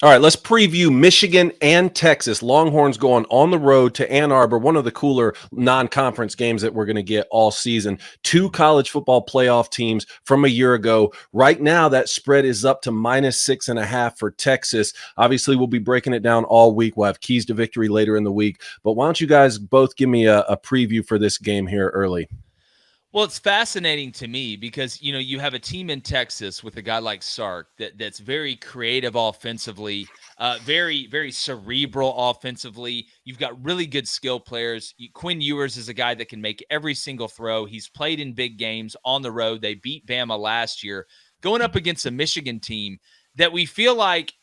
All right, let's preview Michigan and Texas. Longhorns going on the road to Ann Arbor, one of the cooler non-conference games that we're going to get all season. Two college football playoff teams from a year ago. Right now, that spread is up to -6.5 for Texas. Obviously, we'll be breaking it down all week. We'll have keys to victory later in the week. But why don't you guys both give me a preview for this game here early? Well, it's fascinating to me because, you have a team in Texas with a guy like Sark that's very creative offensively, very, very cerebral offensively. You've got really good skill players. Quinn Ewers is a guy that can make every single throw. He's played in big games on the road. They beat Bama last year, going up against a Michigan team that we feel like,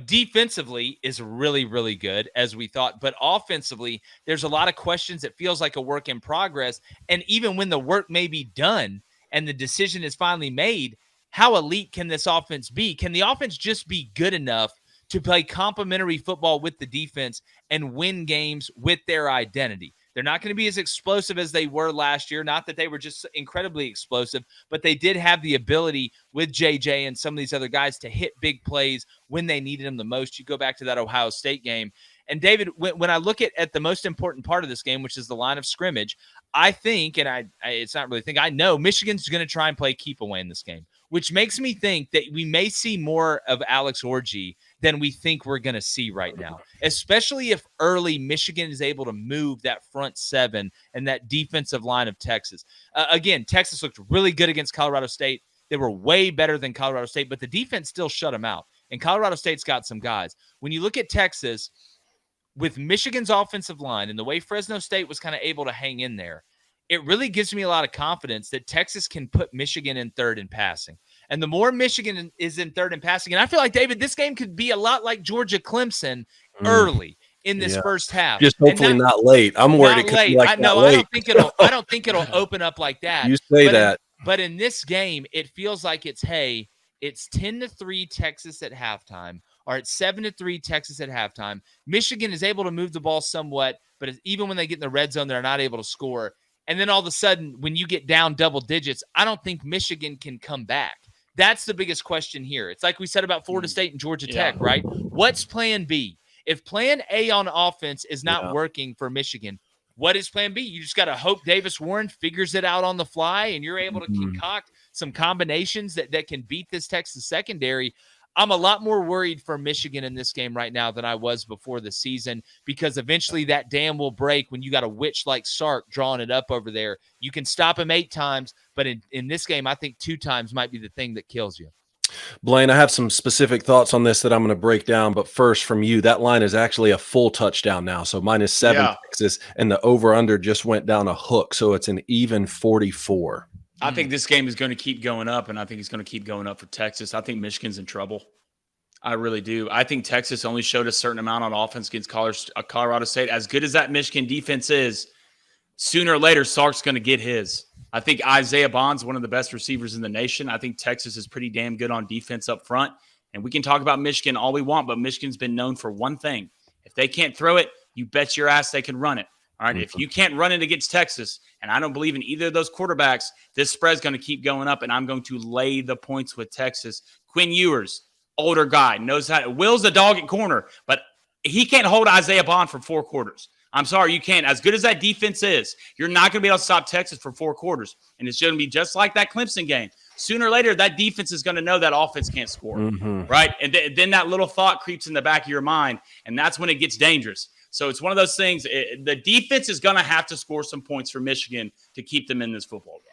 defensively is really, really good as we thought. But offensively, there's a lot of questions. It feels like a work in progress. And even when the work may be done and the decision is finally made, how elite can this offense be? Can the offense just be good enough to play complementary football with the defense and win games with their identity? They're not going to be as explosive as they were last year. Not that they were just incredibly explosive, but they did have the ability with JJ and some of these other guys to hit big plays when they needed them the most. You go back to that Ohio State game. And David, when I look at the most important part of this game, which is the line of scrimmage, I think, and I it's not really think, I know Michigan's going to try and play keep away in this game, which makes me think that we may see more of Alex Orji than we think we're going to see right now, especially if early Michigan is able to move that front seven and that defensive line of Texas. Again, Texas looked really good against Colorado State. They were way better than Colorado State, but the defense still shut them out. And Colorado State's got some guys. When you look at Texas, with Michigan's offensive line and the way Fresno State was kind of able to hang in there, it really gives me a lot of confidence that Texas can put Michigan in third in passing. And the more Michigan is in third in passing, and I feel like, David, this game could be a lot like Georgia-Clemson early in this first half. Just hopefully not late. I'm worried it could be like that late. I don't think it'll open up like that. You say that. But in this game, it feels like it's 10-3 Texas at halftime, or it's 7-3 Texas at halftime. Michigan is able to move the ball somewhat, but even when they get in the red zone, they're not able to score. And then all of a sudden, when you get down double digits, I don't think Michigan can come back. That's the biggest question here. It's like we said about Florida State and Georgia Tech, right? What's plan B? If plan A on offense is not working for Michigan, what is plan B? You just got to hope Davis Warren figures it out on the fly and you're able to concoct some combinations that can beat this Texas secondary. I'm a lot more worried for Michigan in this game right now than I was before the season, because eventually that dam will break when you got a witch like Sark drawing it up over there. You can stop him 8 times, but in this game, I think 2 times might be the thing that kills you. Blaine, I have some specific thoughts on this that I'm going to break down, but first from you, that line is actually a full touchdown now. So -7 Texas, and the over-under just went down a hook, so it's an even 44. I think this game is going to keep going up, and I think it's going to keep going up for Texas. I think Michigan's in trouble. I really do. I think Texas only showed a certain amount on offense against Colorado State. As good as that Michigan defense is, sooner or later, Sark's going to get his. I think Isaiah Bond's one of the best receivers in the nation. I think Texas is pretty damn good on defense up front. And we can talk about Michigan all we want, but Michigan's been known for one thing. If they can't throw it, you bet your ass they can run it. All right, if you can't run it against Texas, and I don't believe in either of those quarterbacks, this spread's going to keep going up, and I'm going to lay the points with Texas. Quinn Ewers, older guy, knows how to – Will's a dog at corner, but he can't hold Isaiah Bond for 4 quarters. I'm sorry, you can't. As good as that defense is, you're not going to be able to stop Texas for 4 quarters, and it's going to be just like that Clemson game. Sooner or later, that defense is going to know that offense can't score, right? And then that little thought creeps in the back of your mind, and that's when it gets dangerous. So it's one of those things. The defense is going to have to score some points for Michigan to keep them in this football game.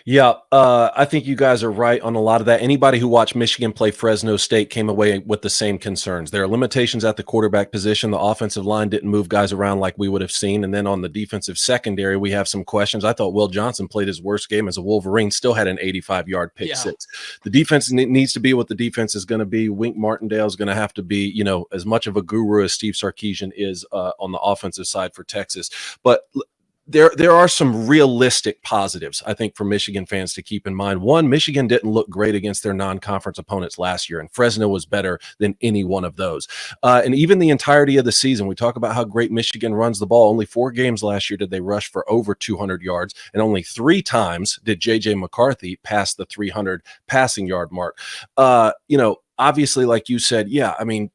Yeah, I think you guys are right on a lot of that. Anybody who watched Michigan play Fresno State came away with the same concerns. There are limitations at the quarterback position. The offensive line didn't move guys around like we would have seen. And then on the defensive secondary, we have some questions. I thought Will Johnson played his worst game as a Wolverine, still had an 85-yard pick six. The defense needs to be what the defense is going to be. Wink Martindale is going to have to be, as much of a guru as Steve Sarkisian is on the offensive side for Texas. But there are some realistic positives, I think, for Michigan fans to keep in mind. One, Michigan didn't look great against their non-conference opponents last year, and Fresno was better than any one of those. And even the entirety of the season, we talk about how great Michigan runs the ball. Only 4 games last year did they rush for over 200 yards, and only 3 times did J.J. McCarthy pass the 300 passing yard mark. obviously, like you said, yeah, I mean,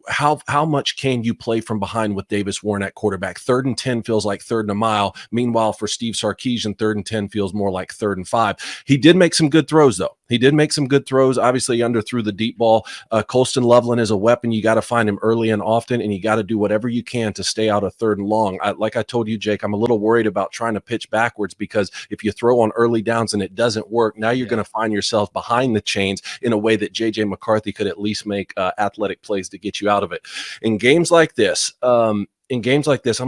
how much can you play from behind with Davis Warren at quarterback? 3rd and 10 feels like 3rd and a mile. Meanwhile, for Steve Sarkisian, 3rd and 10 feels more like 3rd and 5. He did make some good throws, though. He did make some good throws. Obviously, underthrew the deep ball. Colston Loveland is a weapon. You got to find him early and often, and you got to do whatever you can to stay out of 3rd and long. Like I told you, Jake, I'm a little worried about trying to pitch backwards, because if you throw on early downs and it doesn't work, now you're going to find yourself behind the chains in a way that J.J. McCarthy could at least make athletic plays to get you out of it. In games like this, I'm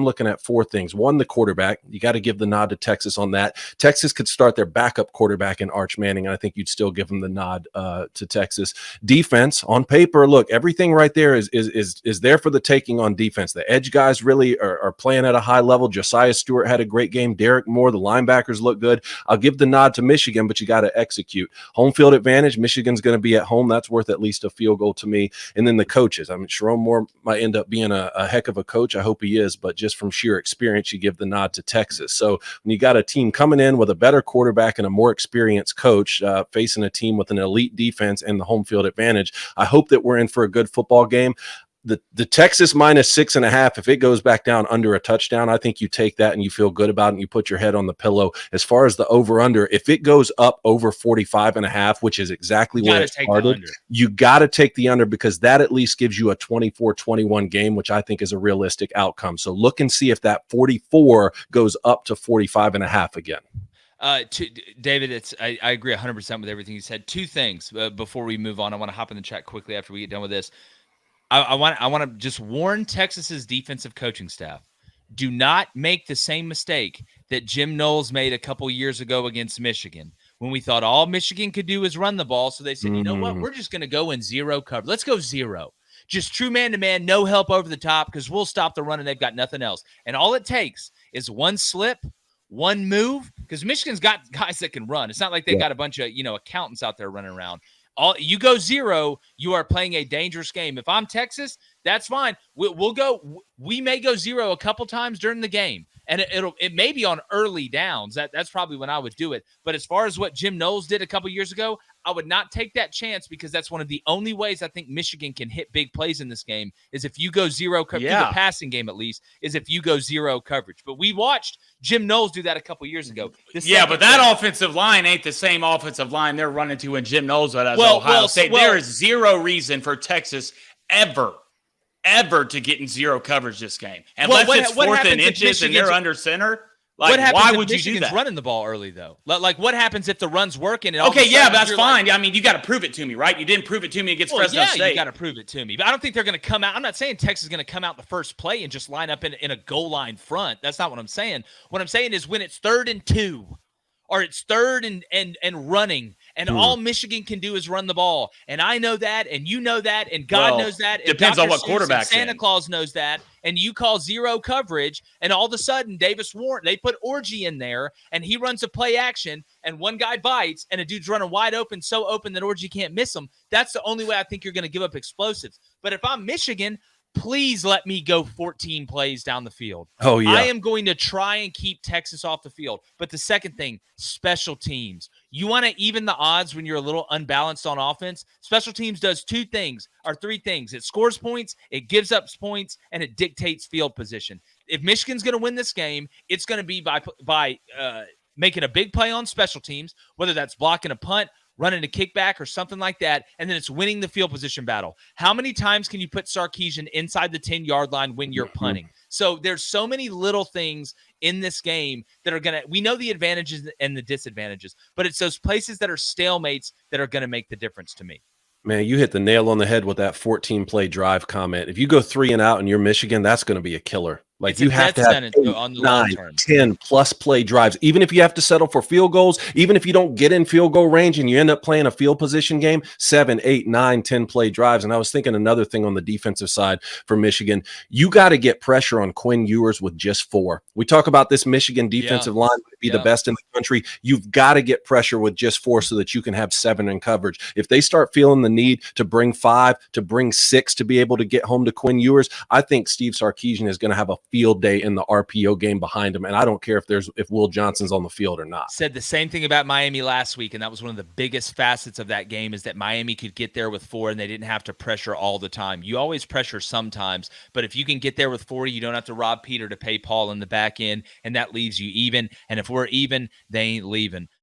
looking at 4 things. 1, the quarterback. You got to give the nod to Texas on that. Texas could start their backup quarterback in Arch Manning, and I think you'd still give them the nod to Texas. Defense, on paper, look, everything right there is there for the taking on defense. The edge guys really are playing at a high level. Josiah Stewart had a great game. Derek Moore, the linebackers look good. I'll give the nod to Michigan, but you got to execute. Home field advantage, Michigan's going to be at home. That's worth at least a field goal to me. And then the coaches. I mean, Sharon Moore might end up being a heck of a coach. I hope he is, but just from sheer experience, you give the nod to Texas. So when you got a team coming in with a better quarterback and a more experienced coach facing a team with an elite defense and the home field advantage, I hope that we're in for a good football game. The Texas minus 6.5, if it goes back down under a touchdown, I think you take that and you feel good about it and you put your head on the pillow. As far as the over under, if it goes up over 45.5, which is exactly where it started, you got to take the under, because that at least gives you a 24-21 game, which I think is a realistic outcome. So look and see if that 44 goes up to 45.5 again. David, I agree 100% with everything you said. 2 things before we move on. I want to hop in the chat quickly after we get done with this. I want to just warn Texas's defensive coaching staff. Do not make the same mistake that Jim Knowles made a couple years ago against Michigan, when we thought all Michigan could do is run the ball. So they said, you know what? We're just going to go in zero cover. Let's go zero. Just true man-to-man, no help over the top, because we'll stop the run and they've got nothing else. And all it takes is one slip, one move, because Michigan's got guys that can run. It's not like they've got a bunch of, accountants out there running around. You go zero, you are playing a dangerous game. If I'm Texas, that's fine. We'll go. We may go zero a couple times during the game, and it may be on early downs. That's probably when I would do it. But as far as what Jim Knowles did a couple years ago, I would not take that chance, because that's one of the only ways I think Michigan can hit big plays in this game is if you go zero coverage. The passing game, at least, is if you go zero coverage. But we watched Jim Knowles do that a couple years ago. But that offensive line ain't the same offensive line they're running to when Jim Knowles was at Ohio State. There is zero reason for Texas ever to get in zero coverage this game. Unless it's 4th and inches and they're under center. Like, why would you do that? Running the ball early, though. Like, what happens if the run's working? That's fine. Like, I mean, you got to prove it to me, right? You didn't prove it to me against Fresno State. You got to prove it to me. But I don't think they're going to come out. I'm not saying Texas is going to come out the first play and just line up in a goal line front. That's not what I'm saying. What I'm saying is when it's 3rd and 2, or it's 3rd and running, and all Michigan can do is run the ball. And I know that, and you know that, and God knows that. And depends on what quarterback. Santa Claus knows that. And you call zero coverage, and all of a sudden Davis Warren, they put Orgy in there, and he runs a play action, and one guy bites, and a dude's running wide open, so open that Orgy can't miss him. That's the only way I think you're going to give up explosives. But if I'm Michigan, please let me go 14 plays down the field. Oh, yeah. I am going to try and keep Texas off the field. But the second thing, special teams. You want to even the odds when you're a little unbalanced on offense. Special teams does 3 things. It scores points, it gives up points, and it dictates field position. If Michigan's going to win this game, it's going to be by making a big play on special teams, whether that's blocking a punt, running a kickback, or something like that, and then it's winning the field position battle. How many times can you put Sarkisian inside the 10-yard line when you're punting? So there's so many little things in this game that are going to – we know the advantages and the disadvantages, but it's those places that are stalemates that are going to make the difference to me. Man, you hit the nail on the head with that 14-play drive comment. If you go 3 and out and you're Michigan, that's going to be a killer. Like, you have to have 8, on the 9, 10 plus play drives. Even if you have to settle for field goals, even if you don't get in field goal range and you end up playing a field position game, 7, 8, 9, 10 play drives. And I was thinking another thing on the defensive side for Michigan, you got to get pressure on Quinn Ewers with just 4. We talk about this Michigan defensive line would be the best in the country. You've got to get pressure with just 4 so that you can have 7 in coverage. If they start feeling the need to bring 5, to bring 6 to be able to get home to Quinn Ewers, I think Steve Sarkisian is going to have a field day in the RPO game behind him, and I don't care if Will Johnson's on the field or not. Said the same thing about Miami last week, and that was one of the biggest facets of that game is that Miami could get there with 4 and they didn't have to pressure all the time. You always pressure sometimes, but if you can get there with 4, you don't have to rob Peter to pay Paul in the back end, and that leaves you even. And if we're even, they ain't leaving.